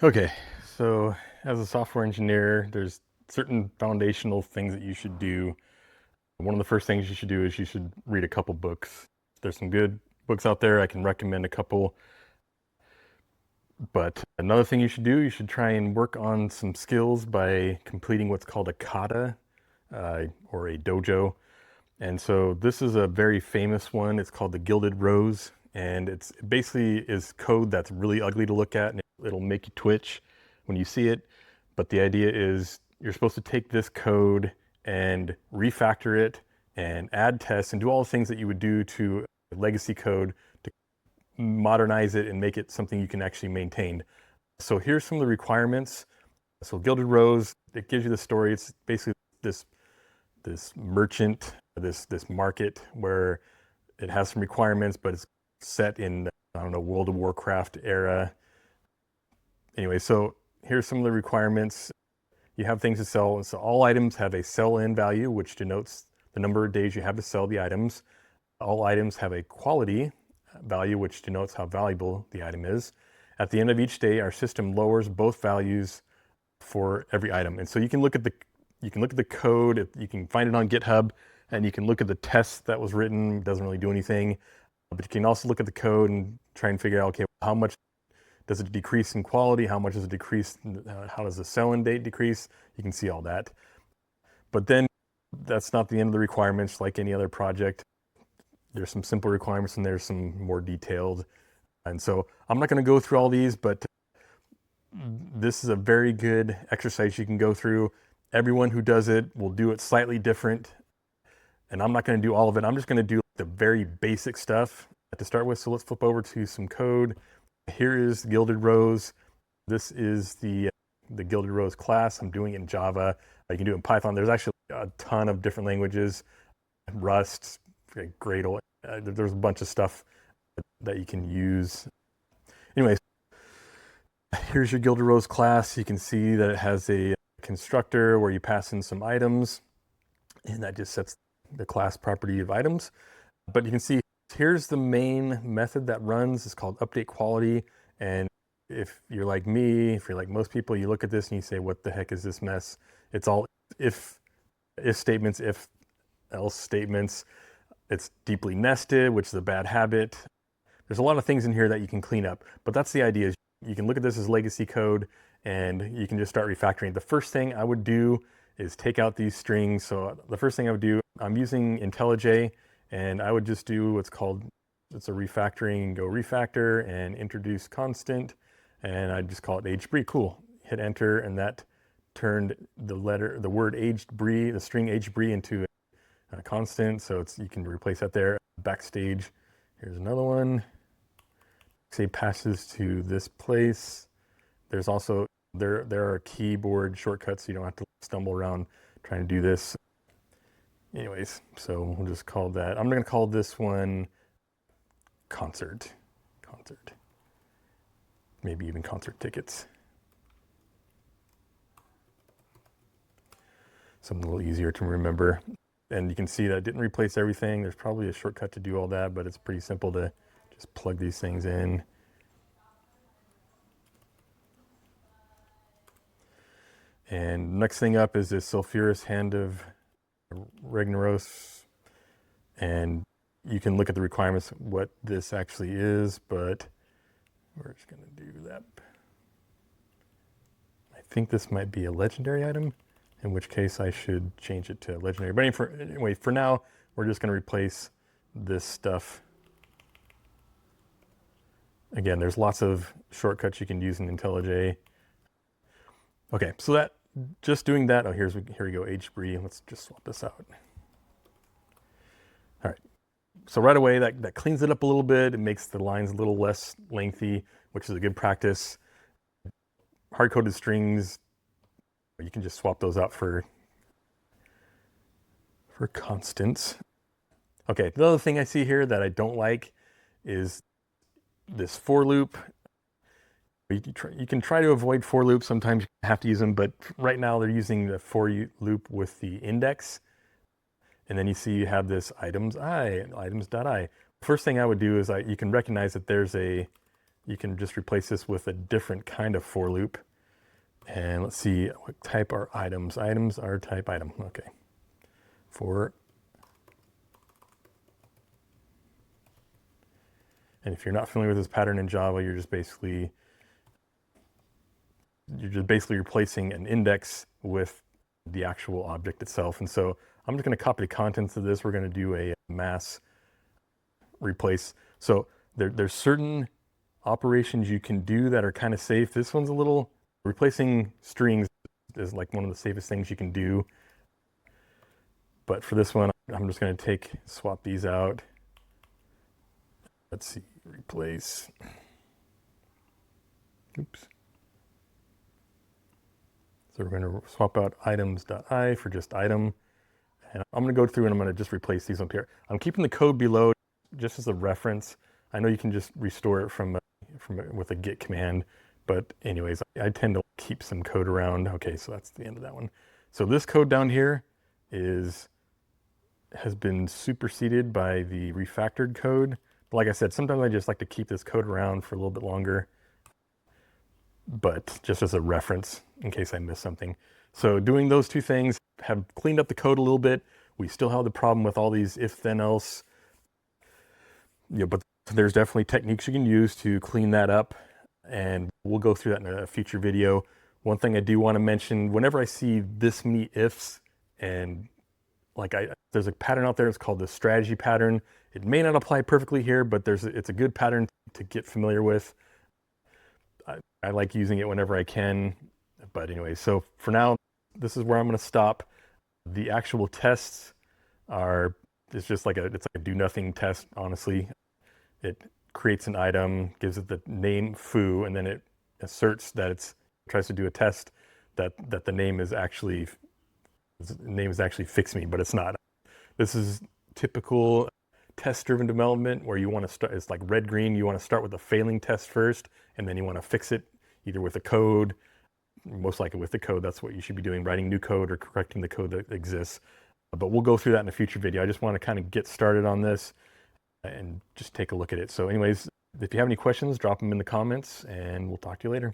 Okay, so as a software engineer, there's certain foundational things that you should do. One of the first things you should do is you should read a couple books. There's some good books out there. I can recommend a couple. But another thing you should do, you should try and work on some skills by completing what's called a kata or a dojo. And so this is a very famous one. It's called the Gilded Rose, and it basically is code that's really ugly to look at, and it'll make you twitch when you see it. But the idea is you're supposed to take this code and refactor it and add tests and do all the things that you would do to legacy code to modernize it and make it something you can actually maintain. So here's some of the requirements. So Gilded Rose, it gives you the story. It's basically this merchant, this market where it has some requirements, but it's set in, I don't know, World of Warcraft era. Anyway, so here's some of the requirements. You have things to sell. So all items have a sell-in value, which denotes the number of days you have to sell the items. All items have a quality value, which denotes how valuable the item is. At the end of each day, our system lowers both values for every item. And so you can look at the code, you can find it on GitHub, and you can look at the test that was written. It doesn't really do anything, but you can also look at the code and try and figure out, okay, how much does it decrease in quality? How much does it decrease? How does the sell-in date decrease? You can see all that. But then that's not the end of the requirements. Like any other project, there's some simple requirements and there's some more detailed. And so I'm not going to go through all these, but this is a very good exercise you can go through. Everyone who does it will do it slightly different. And I'm not going to do all of it. I'm just going to do the very basic stuff to start with. So let's flip over to some code. Here is Gilded Rose. This is the Gilded Rose class. I'm doing it in Java. You can do it in Python. There's actually a ton of different languages. Rust, Gradle. There's a bunch of stuff that you can use. Anyways, here's your Gilded Rose class. You can see that it has a constructor where you pass in some items, and that just sets the class property of items. But you can see here's the main method that runs. It's called update quality. And if you're like me, if you're like most people, you look at this and you say, what the heck is this mess? It's all if statements, if else statements. It's deeply nested, which is a bad habit. There's a lot of things in here that you can clean up, but that's the idea. Is you can look at this as legacy code and you can just start refactoring. The first thing I would do is take out these strings. So the first thing I would do, I'm using IntelliJ, and I would just do what's called, it's a refactoring, go refactor and introduce constant, and I just call it aged brie. Cool. Hit enter, and that turned the word aged brie, the string aged brie into a constant. So you can replace that there. Backstage. Here's another one. Say passes to this place. There's also there are keyboard shortcuts, so you don't have to stumble around trying to do this. Anyways, so we'll just call that. I'm going to call this one concert. Maybe even concert tickets. Something a little easier to remember. And you can see that it didn't replace everything. There's probably a shortcut to do all that, but it's pretty simple to just plug these things in. And next thing up is this sulfurous hand of Regneros. And you can look at the requirements, what this actually is, but we're just going to do that. I think this might be a legendary item, in which case I should change it to legendary. But anyway, for now, we're just going to replace this stuff. Again, there's lots of shortcuts you can use in IntelliJ. Okay, so that just doing that. Oh, here we go, aged brie. Let's just swap this out. All right. So right away, that cleans it up a little bit. It makes the lines a little less lengthy, which is a good practice. Hard-coded strings, you can just swap those out for constants. Okay, the other thing I see here that I don't like is this for loop. You can try to avoid for loops. Sometimes you have to use them, but right now they're using the for loop with the index. And then you see you have this items.i. First thing I would do is you can recognize that there's a you can just replace this with a different kind of for loop. And let's see, what type are items? Items are type item. Okay. For. And if you're not familiar with this pattern in Java, you're just basically replacing an index with the actual object itself. And so I'm just going to copy the contents of this. We're going to do a mass replace. So there's certain operations you can do that are kind of safe. This one's a little, replacing strings is like one of the safest things you can do. But for this one, I'm just going to swap these out. Let's see, replace. Oops. So we're going to swap out items.i for just item. And I'm going to go through and I'm going to just replace these up here. I'm keeping the code below just as a reference. I know you can just restore it from with a git command, but anyways, I tend to keep some code around. Okay, so that's the end of that one. So this code down here has been superseded by the refactored code. But like I said, sometimes I just like to keep this code around for a little bit longer, but just as a reference in case I miss something. So doing those two things have cleaned up the code a little bit. We still have the problem with all these if then else, but there's definitely techniques you can use to clean that up, and we'll go through that in a future video. One thing I do want to mention, whenever I see this many ifs, and there's a pattern out there, it's called the strategy pattern. It may not apply perfectly here, but it's a good pattern to get familiar with. I like using it whenever I can. But anyway, so for now, this is where I'm going to stop. The actual tests it's just like it's like a do nothing test, honestly. It creates an item, gives it the name foo, and then it asserts that it tries to do a test that the name is actually fix me, but it's not. This is typical test-driven development where you want to start, it's like red, green, you want to start with a failing test first, and then you want to fix it either with a code, most likely with the code. That's what you should be doing, writing new code or correcting the code that exists. But we'll go through that in a future video. I just want to kind of get started on this and just take a look at it. So anyways, if you have any questions, drop them in the comments and we'll talk to you later.